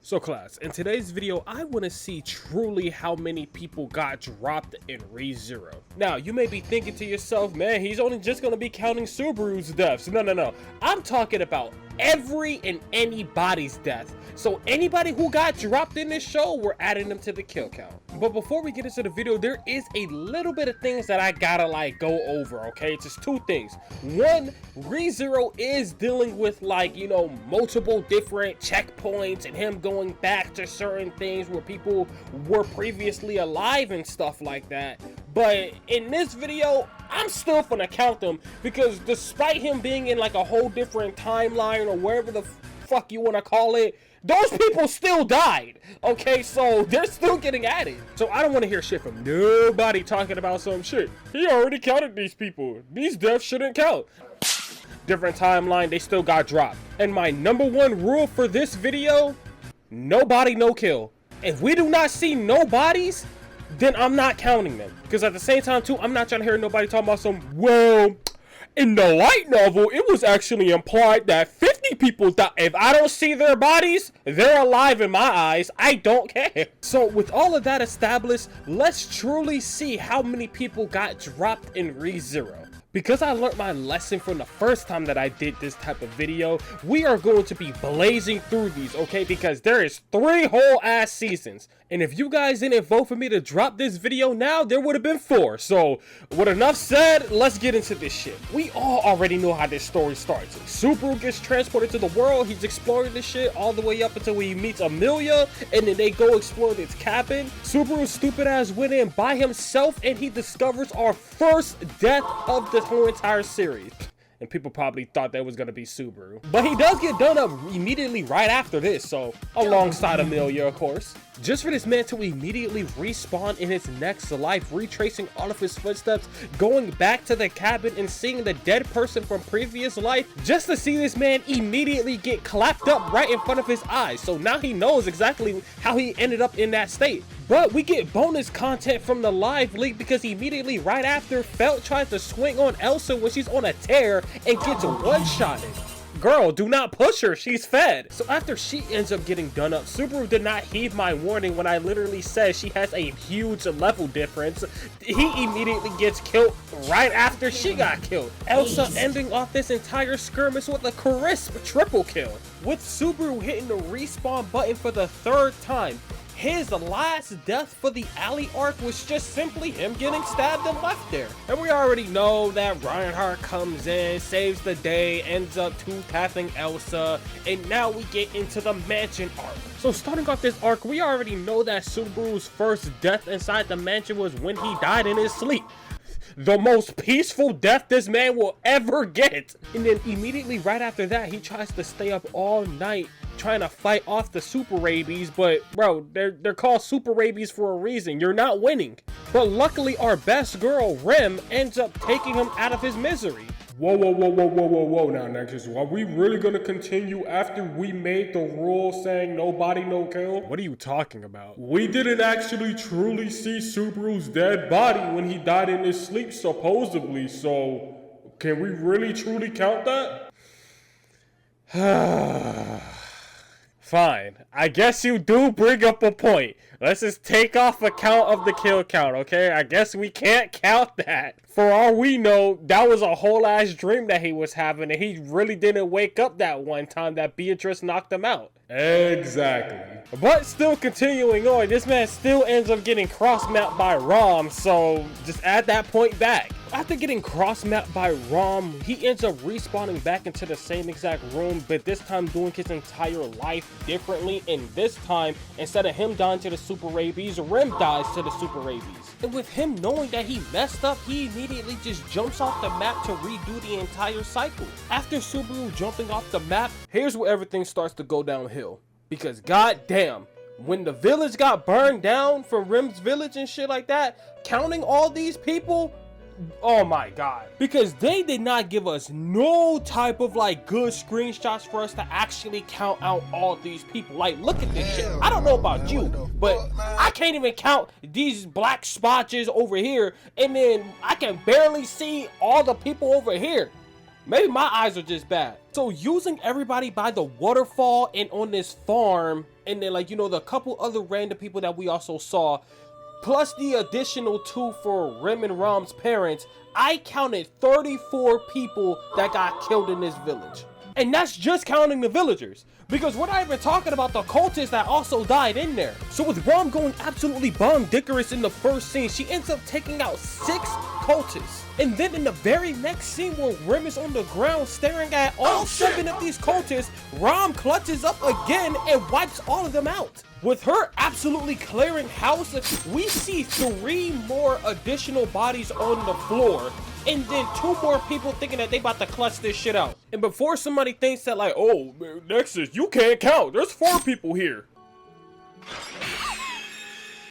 So class, in today's video, I want to see truly how many people got dropped in REZERO. Now, you may be thinking to yourself, man, he's only just going to be counting Subaru's deaths. No. I'm talking about every and anybody's death. So anybody who got dropped in this show, we're adding them to the kill count. But before we get into the video, there is a little bit of things that I gotta go over, okay? It's just two things. One, ReZero is dealing with multiple different checkpoints and him going back to certain things where people were previously alive and stuff like that. But in this video, I'm still gonna count them because despite him being in a whole different timeline or wherever the fuck you want to call it, those people still died, okay? So they're still getting added. So I don't want to hear shit from nobody talking about some shit. He already counted these people. These deaths shouldn't count. Different timeline, they still got dropped. And my number one rule for this video, nobody, no kill. If we do not see no bodies, then I'm not counting them. Because at the same time too, I'm not trying to hear nobody talking about some, well, in the light novel, it was actually implied that 50 people died. If I don't see their bodies, they're alive in my eyes. I don't care. So with all of that established, let's truly see how many people got dropped in ReZero. Because I learned my lesson from the first time that I did this type of video, we are going to be blazing through these, okay? Because there is 3 whole ass seasons. And if you guys didn't vote for me to drop this video now, there would have been 4. So with enough said, let's get into this shit. We all already know how this story starts. Subaru gets transported to the world. He's exploring this shit all the way up until he meets Amelia. And then they go explore this cabin. Subaru's stupid ass went in by himself and he discovers our first death of the whole entire series. And people probably thought that was gonna be Subaru, but he does get done up immediately right after this, so alongside Amelia, of course. Just for this man to immediately respawn in his next life, retracing all of his footsteps, going back to the cabin and seeing the dead person from previous life, just to see this man immediately get clapped up right in front of his eyes. So now he knows exactly how he ended up in that state. But we get bonus content from the live leak because immediately right after, Felt tries to swing on Elsa when she's on a tear and gets one-shotted. Girl, do not push her, she's fed. So after she ends up getting done up, Subaru did not heed my warning when I literally said she has a huge level difference. He immediately gets killed right after she got killed. Elsa ending off this entire skirmish with a crisp triple kill. With Subaru hitting the respawn button for the 3rd time, his last death for the alley arc was just simply him getting stabbed and left there. And we already know that Reinhardt comes in, saves the day, ends up two-tapping Elsa, and now we get into the mansion arc. So starting off this arc, we already know that Subaru's first death inside the mansion was when he died in his sleep. The most peaceful death this man will ever get. And then immediately right after that, he tries to stay up all night trying to fight off the super rabies, but bro, they're called super rabies for a reason. You're not winning. But luckily our best girl, Rem, ends up taking him out of his misery. Whoa, now Nexus, are we really gonna continue after we made the rule saying nobody, no kill? What are you talking about? We didn't actually truly see Subaru's dead body when he died in his sleep, supposedly, so can we really truly count that? Fine, I guess you do bring up a point. Let's just take off account of the kill count, okay? I guess we can't count that. For all we know, that was a whole ass dream that he was having, and he really didn't wake up that one time that Beatrice knocked him out. Exactly. But still continuing on, this man still ends up getting cross-mapped by Rom, so just add that point back. After getting cross-mapped by Rom, he ends up respawning back into the same exact room, but this time doing his entire life differently, and this time, instead of him dying to the super rabies, Rem dies to the super rabies. And with him knowing that he messed up, he immediately just jumps off the map to redo the entire cycle. After Subaru jumping off the map, here's where everything starts to go downhill. Because goddamn, when the village got burned down from Rem's village and shit like that, counting all these people, oh my god. Because they did not give us no type of good screenshots for us to actually count out all these people. Look at this shit. I don't know about you, but I can't even count these black spotches over here, and then I can barely see all the people over here. Maybe my eyes are just bad. So using everybody by the waterfall and on this farm and then like, you know, the couple other random people that we also saw, plus the additional 2 for Rem and Rom's parents, I counted 34 people that got killed in this village. And that's just counting the villagers, because we're not even talking about the cultists that also died in there. So with Rom going absolutely bomb-dickerous in the first scene, she ends up taking out 6 cultists. And then in the very next scene where Rem is on the ground staring at all 7 of these cultists, Rom clutches up again and wipes all of them out. With her absolutely clearing house, we see 3 more additional bodies on the floor, and then 2 more people thinking that they about to clutch this shit out. And before somebody thinks that like, oh, Nexus, you can't count, there's 4 people here.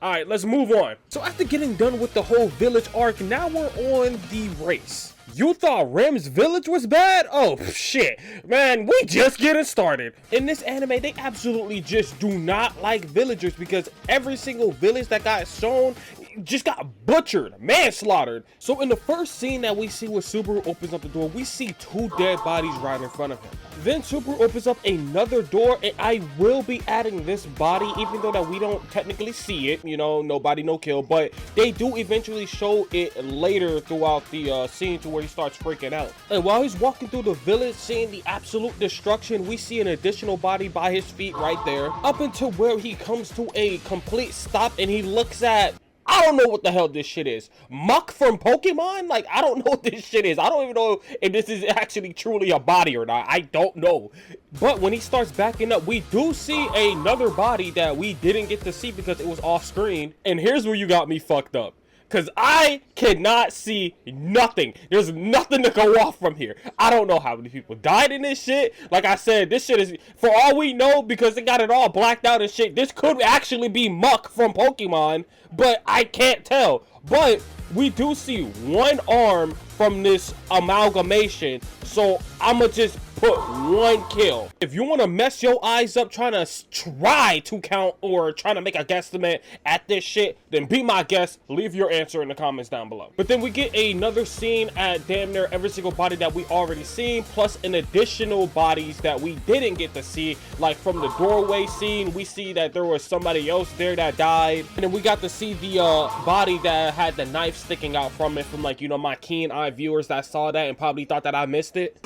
Alright, let's move on. So after getting done with the whole village arc, now we're on the race. You thought Rem's village was bad? Oh, shit. Man, we just getting started. In this anime, they absolutely just do not like villagers, because every single village that got shown just got butchered, manslaughtered. So in the first scene that we see where Subaru opens up the door, we see 2 dead bodies right in front of him. Then Subaru opens up another door, and I will be adding this body, even though that we don't technically see it, you know, no body, no kill, but they do eventually show it later throughout the scene to where he starts freaking out. And while he's walking through the village, seeing the absolute destruction, we see an additional body by his feet right there, up until where he comes to a complete stop, and he looks at, I don't know what the hell this shit is. Muck from Pokemon? Like, I don't know what this shit is. I don't even know if this is actually truly a body or not. I don't know. But when he starts backing up, we do see another body that we didn't get to see because it was off screen. And here's where you got me fucked up, because I cannot see nothing. There's nothing to go off from here. I don't know how many people died in this shit. Like I said, this shit is, for all we know, because they got it all blacked out and shit, this could actually be Muck from Pokemon, but I can't tell. But we do see 1 arm from this amalgamation, so I'ma just put 1 kill. If you want to mess your eyes up trying to count or trying to make a guesstimate at this shit, then be my guest. Leave your answer in the comments down below. But then we get another scene at damn near every single body that we already seen, plus an additional bodies that we didn't get to see. Like from the doorway scene, we see that there was somebody else there that died, and then we got to see the body that had the knife sticking out from it, from like, you know, my keen eye viewers that saw that and probably thought that I missed it.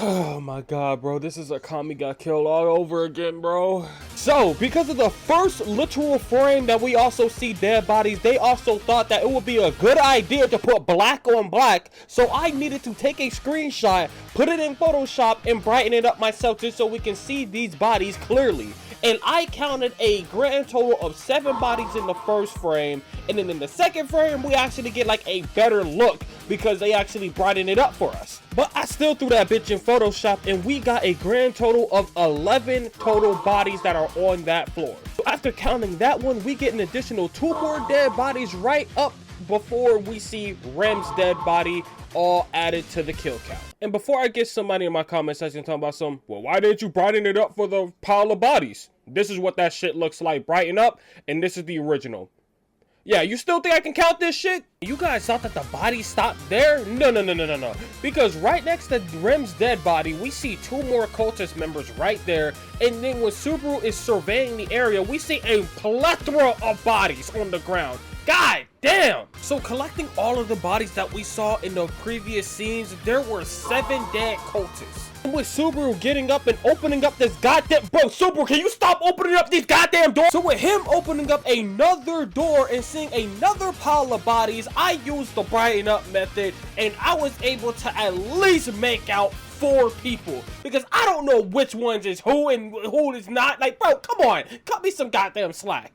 Oh my god, bro, this is a Kami got killed all over again, bro. So, because of the first literal frame that we also see dead bodies, they also thought that it would be a good idea to put black on black. So I needed to take a screenshot, put it in Photoshop, and brighten it up myself just so we can see these bodies clearly. And I counted a grand total of 7 bodies in the first frame, and then in the second frame we actually get like a better look because they actually brighten it up for us. But I still threw that bitch in Photoshop, and we got a grand total of 11 total bodies that are on that floor. So after counting that one, we get an additional 2 more dead bodies right up before we see Rem's dead body, all added to the kill count. And before I get somebody in my comment section talking about some, well, why didn't you brighten it up for the pile of bodies? This is what that shit looks like, brighten up, and this is the original. Yeah, you still think I can count this shit? You guys thought that the body stopped there? No. Because right next to Rem's dead body, we see 2 more cultist members right there. And then when Subaru is surveying the area, we see a plethora of bodies on the ground. God damn! So collecting all of the bodies that we saw in the previous scenes, there were 7 dead cultists. And with Subaru getting up and opening up this goddamn... Bro, Subaru, can you stop opening up these goddamn doors? So with him opening up another door and seeing another pile of bodies, I used the brighten up method, and I was able to at least make out 4 people, because I don't know which ones is who and who is not. Like, bro, come on, cut me some goddamn slack.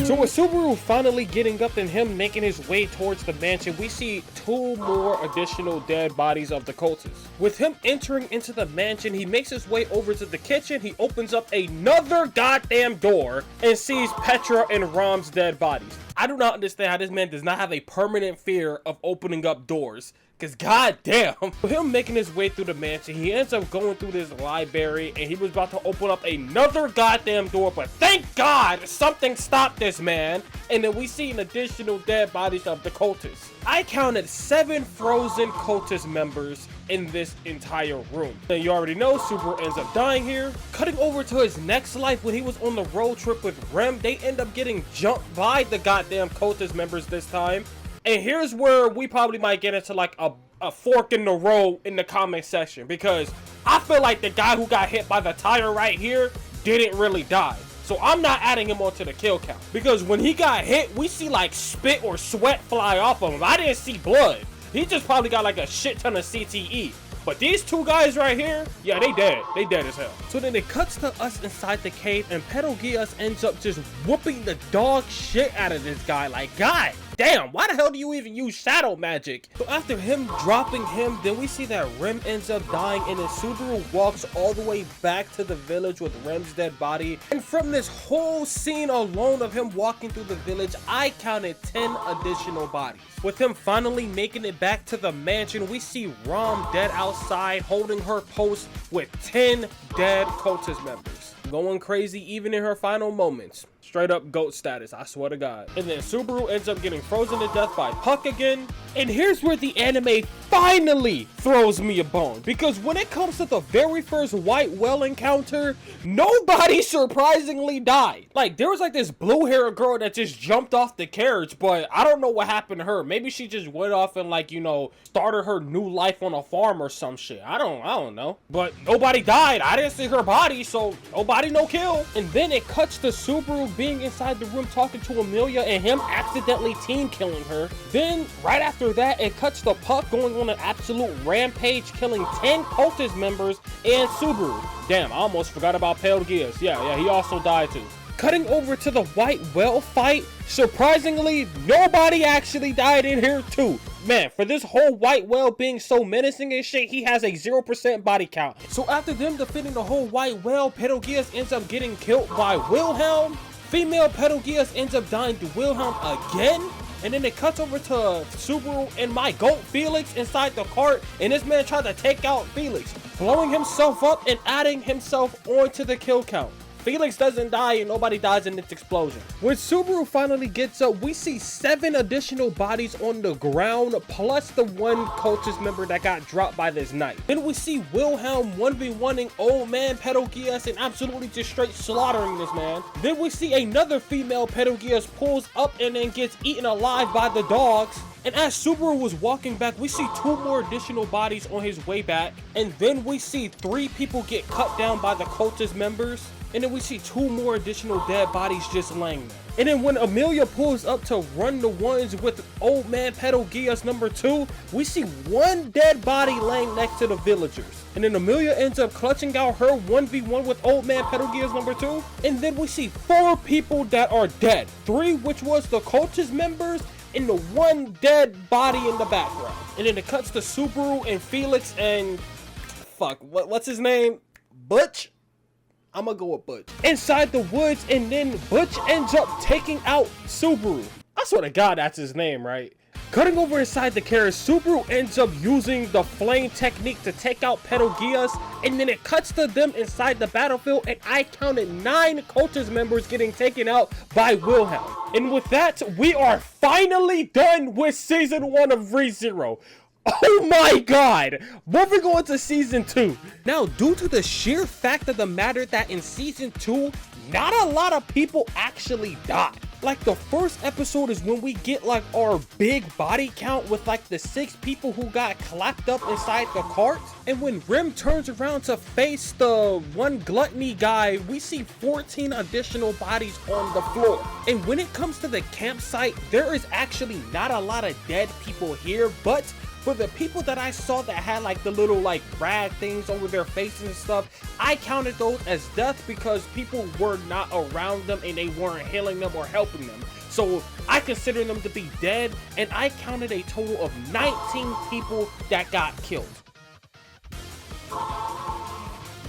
So with Subaru finally getting up and him making his way towards the mansion, we see 2 more additional dead bodies of the cultists. With him entering into the mansion, he makes his way over to the kitchen, he opens up another goddamn door and sees Petra and Rom's dead bodies. I do not understand how this man does not have a permanent fear of opening up doors. Cause goddamn, with him making his way through the mansion, he ends up going through this library and he was about to open up another goddamn door, but thank God something stopped this man. And then we see an additional dead bodies of the cultists. I counted 7 frozen cultist members in this entire room. And you already know Subaru ends up dying here. Cutting over to his next life, when he was on the road trip with Rem, they end up getting jumped by the goddamn cultist members this time. And here's where we probably might get into like a fork in the road in the comment section, because I feel like the guy who got hit by the tire right here didn't really die. So I'm not adding him onto the kill count, because when he got hit, we see like spit or sweat fly off of him. I didn't see blood. He just probably got like a shit ton of CTE. But these 2 guys right here, yeah, they dead. They dead as hell. So then it cuts to us inside the cave, and Pedal Geass ends up just whooping the dog shit out of this guy. Like, God damn, why the hell do you even use shadow magic? So after him dropping him, then we see that Rem ends up dying, and then Subaru walks all the way back to the village with Rem's dead body. And from this whole scene alone of him walking through the village, I counted 10 additional bodies. With him finally making it back to the mansion, we see Rom dead outside holding her post with 10 dead cultist members. Going crazy even in her final moments. Straight up GOAT status, I swear to God. And then Subaru ends up getting frozen to death by Puck again. And here's where the anime finally throws me a bone, because when it comes to the very first white whale encounter, nobody surprisingly died. Like, there was like this blue hair girl that just jumped off the carriage, but I don't know what happened to her. Maybe she just went off and, like, you know, started her new life on a farm or some shit. I don't know. But nobody died. I didn't see her body, so nobody no kill. And then it cuts to Subaru being inside the room talking to Amelia and him accidentally team killing her. Then right after that, it cuts to Puck going on an absolute rampage, killing 10 cultist members and Subaru. Damn, I almost forgot about Pedal Geass. Yeah, he also died too. Cutting over to the white whale fight, surprisingly, nobody actually died in here too. Man, for this whole white whale being so menacing and shit, he has a 0% body count. So after them defeating the whole white whale, Pedal Geass ends up getting killed by Wilhelm. Female Pedal Geass ends up dying to Wilhelm again. And then it cuts over to Subaru and my goat Felix inside the cart, and this man tried to take out Felix, blowing himself up and adding himself onto the kill count. Felix doesn't die and nobody dies in this explosion. When Subaru finally gets up, we see 7 additional bodies on the ground, plus the 1 cultist member that got dropped by this knight. Then we see Wilhelm 1v1ing old man Pedal Geass and absolutely just straight slaughtering this man. Then we see another female Pedal Geass pulls up and then gets eaten alive by the dogs. And as Subaru was walking back, we see 2 more additional bodies on his way back. And then we see 3 people get cut down by the cultist members. And then we see 2 more additional dead bodies just laying there. And then when Amelia pulls up to run the ones with old man Pedal Geass number 2, we see 1 dead body laying next to the villagers. And then Amelia ends up clutching out her 1v1 with old man Pedal Geass number 2. And then we see 4 people that are dead. 3 which was the cultist members, and the 1 dead body in the background. And then it cuts to Subaru and Felix and what's his name? Butch? I'm gonna go with Butch. Inside the woods, and then Butch ends up taking out Subaru. I swear to God that's his name, right? Cutting over inside the carriage, Subaru ends up using the flame technique to take out Pedal Geass, and then it cuts to them inside the battlefield, and I counted 9 cultist members getting taken out by Wilhelm. And with that, we are finally done with season 1 of ReZero. Oh my God! Moving on to season 2. Now, due to the sheer fact of the matter that in season 2, not a lot of people actually die. Like, the first episode is when we get like our big body count with like the 6 people who got clapped up inside the cart. And when Rem turns around to face the one gluttony guy, we see 14 additional bodies on the floor. And when it comes to the campsite, there is actually not a lot of dead people here, but for the people that I saw that had like the little like rag things over their faces and stuff, I counted those as death because people were not around them and they weren't healing them or helping them. So I consider them to be dead, and I counted a total of 19 people that got killed.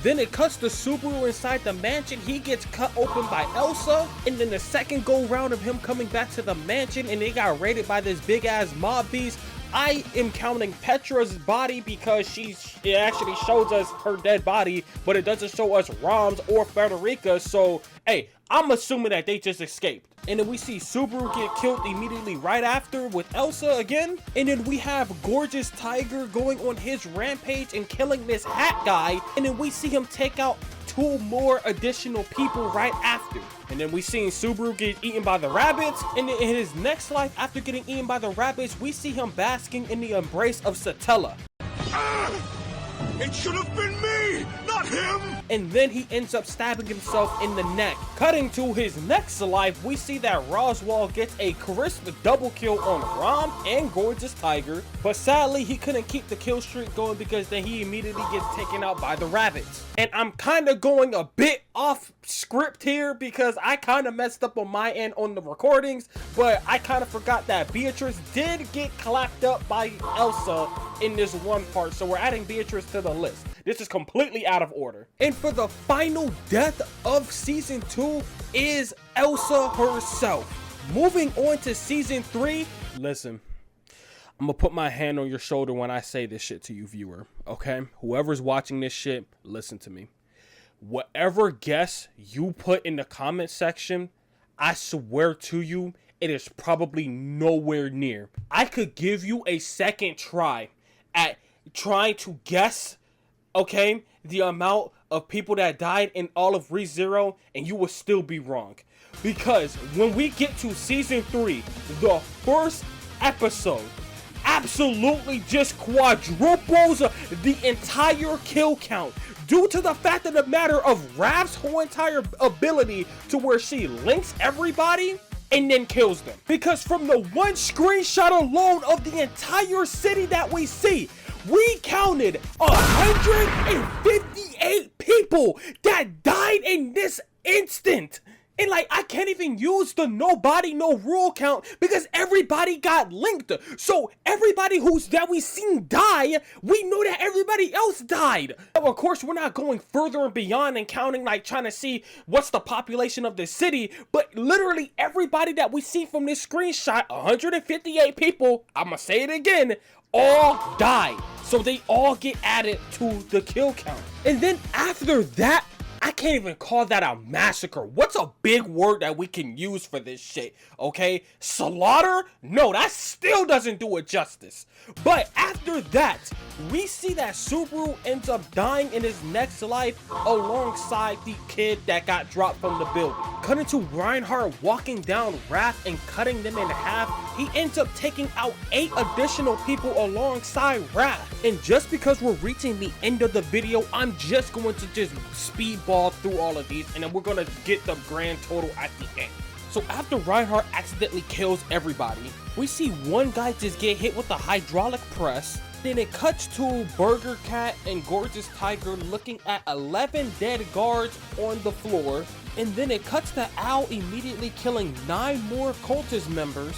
Then it cuts to Subaru inside the mansion. He gets cut open by Elsa, and then the second go round of him coming back to the mansion, and they got raided by this big ass mob beast. I am counting Petra's body because it actually shows us her dead body, but it doesn't show us Rom's or Frederica. So, hey, I'm assuming that they just escaped. And then we see Subaru get killed immediately right after with Elsa again. And then we have Gorgeous Tiger going on his rampage and killing this hat guy. And then we see him take out 2 more additional people right after. And then we seen Subaru get eaten by the rabbits. And then in his next life, after getting eaten by the rabbits, we see him basking in the embrace of Satella. It should have been me, not him! And then he ends up stabbing himself in the neck. Cutting to his next life, we see that Roswell gets a crisp double kill on Rom and Gorgeous Tiger, but sadly he couldn't keep the kill streak going because then he immediately gets taken out by the rabbits. And I'm kind of going a bit off script here because I kind of messed up on my end on the recordings, but I kind of forgot that Beatrice did get clapped up by Elsa in this one part, so we're adding Beatrice to the list. This is completely out of order. And for the final death of season 2 is Elsa herself. Moving on to season 3. Listen, I'm gonna put my hand on your shoulder when I say this shit to you, viewer, okay? Whoever's watching this shit, listen to me. Whatever guess you put in the comment section, I swear to you, it is probably nowhere near. I could give you a second try at trying to guess, okay, the amount of people that died in all of ReZero, and you will still be wrong. Because when we get to season 3, the first episode absolutely just quadruples the entire kill count due to the fact of the matter of Rav's whole entire ability to where she links everybody and then kills them. Because from the one screenshot alone of the entire city that we see, we counted 158 people that died in this instant. And like, I can't even use the nobody no rule count because everybody got linked. So everybody that we seen die, we know that everybody else died. Of course, we're not going further and beyond and counting, like trying to see what's the population of the city, but literally everybody that we see from this screenshot, 158 people, I'm gonna say it again, all died. So they all get added to the kill count. And then after that, I can't even call that a massacre. What's a big word that we can use for this shit, okay? Slaughter? No, that still doesn't do it justice. But after that, we see that Subaru ends up dying in his next life alongside the kid that got dropped from the building. Cutting to Reinhardt walking down Wrath and cutting them in half, he ends up taking out 8 additional people alongside Wrath. And just because we're reaching the end of the video, I'm just going to just speedball through all of these and then we're gonna get the grand total at the end. So after Reinhardt accidentally kills everybody, we see one guy just get hit with a hydraulic press. Then it cuts to Burger Cat and Gorgeous Tiger looking at 11 dead guards on the floor. And then it cuts to Al immediately killing 9 more cultist members.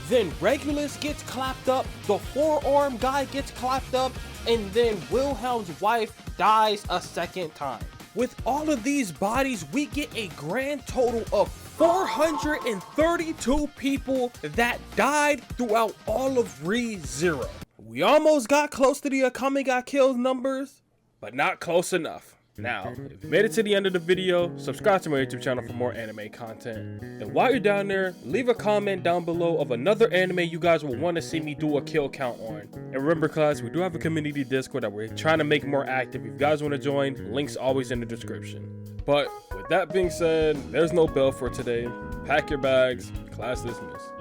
Then Regulus gets clapped up, the forearm guy gets clapped up, and then Wilhelm's wife dies a second time. With all of these bodies, we get a grand total of 432 people that died throughout all of ReZero. We almost got close to the Akame got killed numbers, but not close enough. Now, if you made it to the end of the video, subscribe to my YouTube channel for more anime content. And while you're down there, leave a comment down below of another anime you guys will want to see me do a kill count on. And remember class, we do have a community Discord that we're trying to make more active. If you guys want to join, links always in the description. But with that being said, there's no bell for today. Pack your bags, class dismissed.